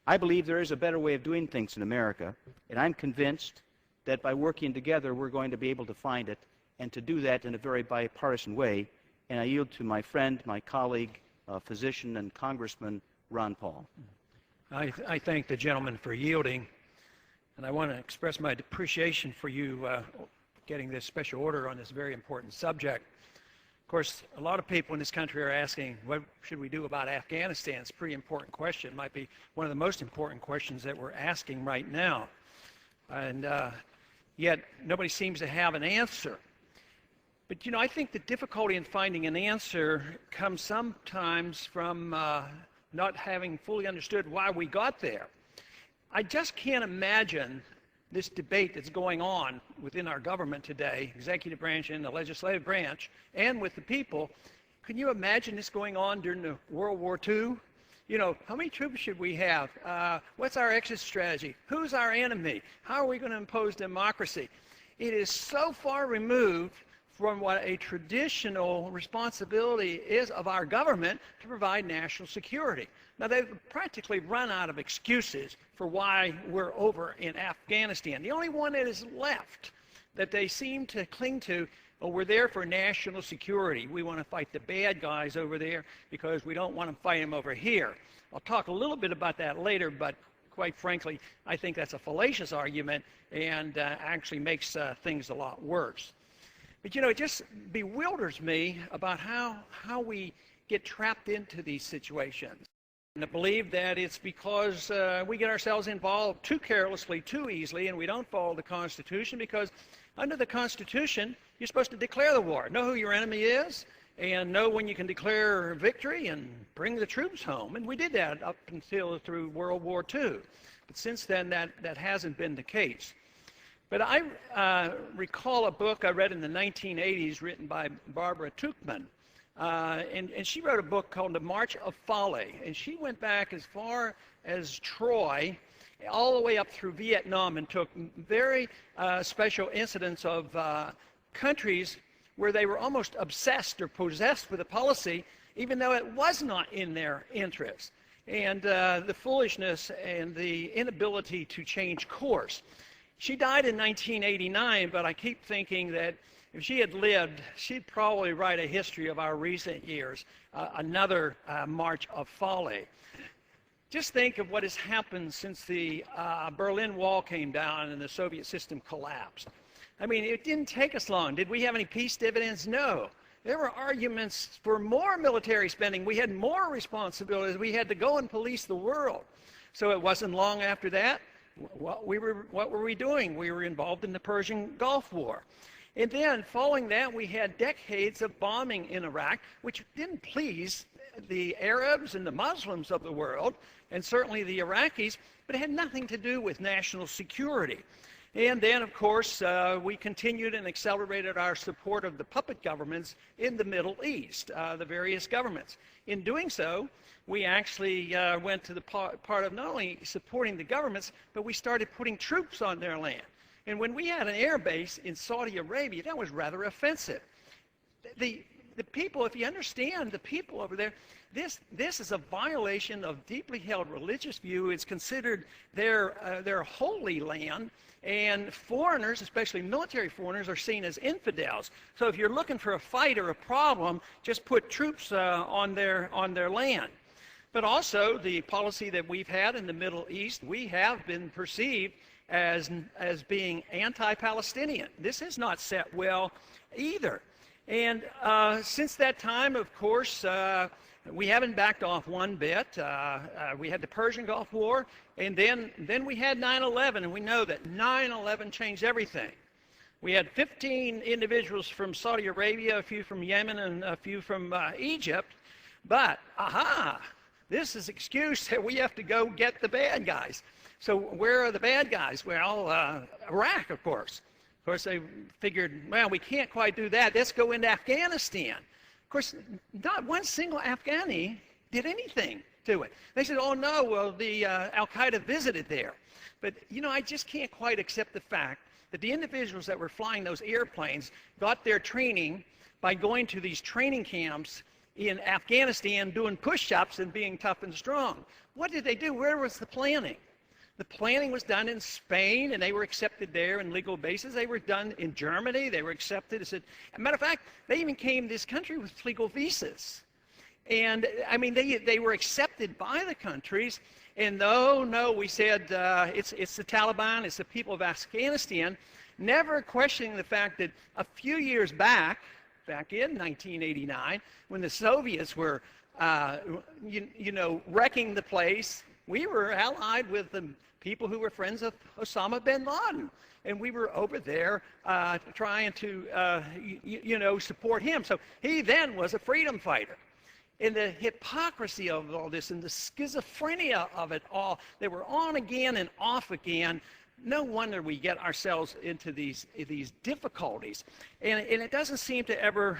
I believe there is a better way of doing things in America, and I'm convinced that by working together we're going to be able to find it, and to do that in a very bipartisan way. And I yield to my friend, my colleague, physician and Congressman Ron Paul. I thank the gentleman for yielding, and I want to express my appreciation for you getting this special order on this very important subject. Of course, a lot of people in this country are asking, what should we do about Afghanistan? It's a pretty important question. It might be one of the most important questions that we're asking right now. And yet, nobody seems to have an answer. But, you know, I think the difficulty in finding an answer comes sometimes from not having fully understood why we got there. I just can't imagine this debate that's going on within our government today, executive branch and the legislative branch, and with the people. Can you imagine this going on during the World War II? You know, how many troops should we have? What's our exit strategy? Who's our enemy? How are we going to impose democracy? It is so far removed from what a traditional responsibility is of our government to provide national security. Now, they've practically run out of excuses for why we're over in Afghanistan. The only one that is left that they seem to cling to, well, we're there for national security. We want to fight the bad guys over there because we don't want to fight them over here. I'll talk a little bit about that later, but quite frankly, I think that's a fallacious argument and actually makes things a lot worse. But, you know, it just bewilders me about how we get trapped into these situations. And I believe that it's because we get ourselves involved too carelessly, too easily, and we don't follow the Constitution, because under the Constitution, you're supposed to declare the war, know who your enemy is, and know when you can declare victory and bring the troops home. And we did that up until through World War II. But since then, that hasn't been the case. But I recall a book I read in the 1980s written by Barbara Tuchman. And she wrote a book called The March of Folly. And she went back as far as Troy, all the way up through Vietnam, and took very special incidents of countries where they were almost obsessed or possessed with a policy, even though it was not in their interest. And the foolishness and the inability to change course. She died in 1989, but I keep thinking that if she had lived, she'd probably write a history of our recent years, another march of folly. Just think of what has happened since the Berlin Wall came down and the Soviet system collapsed. I mean, it didn't take us long. Did we have any peace dividends? No. There were arguments for more military spending. We had more responsibilities. We had to go and police the world. So it wasn't long after that. What were we doing? We were involved in the Persian Gulf War. And then, following that, we had decades of bombing in Iraq, which didn't please the Arabs and the Muslims of the world, and certainly the Iraqis, but it had nothing to do with national security. And then, of course, we continued and accelerated our support of the puppet governments in the Middle East, the various governments. In doing so, we actually went to the part of not only supporting the governments, but we started putting troops on their land. And when we had an air base in Saudi Arabia, that was rather offensive. The people, if you understand the people over there, this is a violation of deeply held religious view. It's considered their holy land, and foreigners, especially military foreigners, are seen as infidels. So if you're looking for a fight or a problem, just put troops on their land. But also, the policy that we've had in the Middle East, we have been perceived as being anti-Palestinian. This has not set well either. And since that time, of course, we haven't backed off one bit. We had the Persian Gulf War, and then we had 9/11, and we know that 9/11 changed everything. We had 15 individuals from Saudi Arabia, a few from Yemen, and a few from Egypt. But, this is excuse that we have to go get the bad guys. So where are the bad guys? Well, Iraq, of course. Of course, they figured, well, we can't quite do that. Let's go into Afghanistan. Of course, not one single Afghani did anything to it. They said, oh, no, well, the Al-Qaeda visited there. But, you know, I just can't quite accept the fact that the individuals that were flying those airplanes got their training by going to these training camps in Afghanistan, doing push-ups and being tough and strong. what did they do? Where was the planning? The planning was done in Spain, and they were accepted there on legal basis. They were done in Germany. They were accepted. As a matter of fact, they even came to this country with legal visas. And, I mean, they were accepted by the countries. And no, we said it's the Taliban, it's the people of Afghanistan, never questioning the fact that a few years back in 1989, when the Soviets were, wrecking the place, we were allied with the people who were friends of Osama bin Laden. And we were over there trying to, support him. So he then was a freedom fighter. And the hypocrisy of all this and the schizophrenia of it all, they were on again and off again. No wonder we get ourselves into these difficulties. And it doesn't seem to ever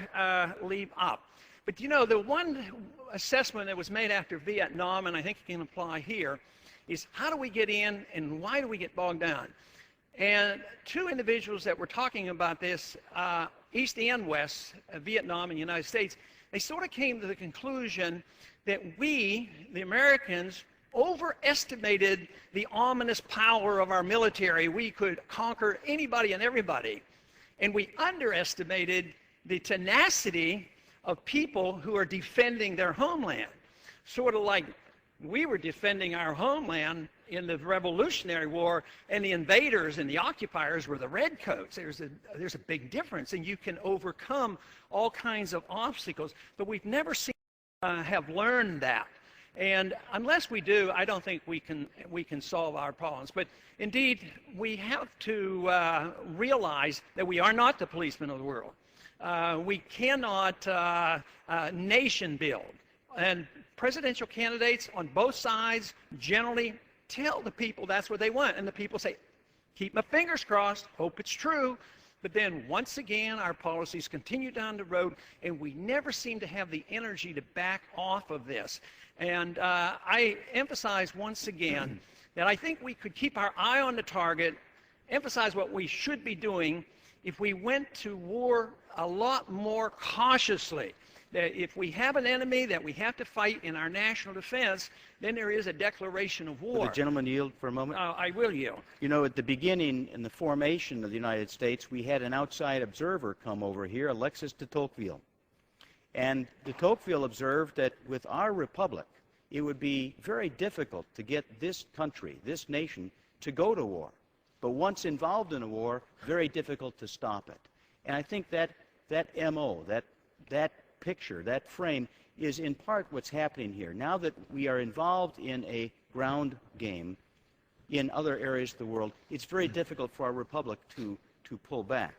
leave up. But the one assessment that was made after Vietnam, and I think it can apply here, is how do we get in and why do we get bogged down? And two individuals that were talking about this, East and West, Vietnam and the United States, they sort of came to the conclusion that we, the Americans, overestimated the ominous power of our military. We could conquer anybody and everybody. And we underestimated the tenacity of people who are defending their homeland. Sort of like we were defending our homeland in the Revolutionary War, and the invaders and the occupiers were the redcoats. There's a big difference, and you can overcome all kinds of obstacles, but we've never seen have learned that. And unless we do, I don't think we can solve our problems. But indeed, we have to realize that we are not the policemen of the world. We cannot nation build. And presidential candidates on both sides generally tell the people that's what they want. And the people say, keep my fingers crossed, hope it's true. But then once again, our policies continue down the road, and we never seem to have the energy to back off of this. And I emphasize once again that I think we could keep our eye on the target, emphasize what we should be doing if we went to war a lot more cautiously. That if we have an enemy that we have to fight in our national defense, then there is a declaration of war. Will the gentleman yield for a moment? I will yield. At the beginning, in the formation of the United States, we had an outside observer come over here, Alexis de Tocqueville. And de Tocqueville observed that with our republic, it would be very difficult to get this country, this nation, to go to war. But once involved in a war, very difficult to stop it. And I think that MO, that picture, that frame, is in part what's happening here. Now that we are involved in a ground game in other areas of the world, it's very difficult for our republic to pull back.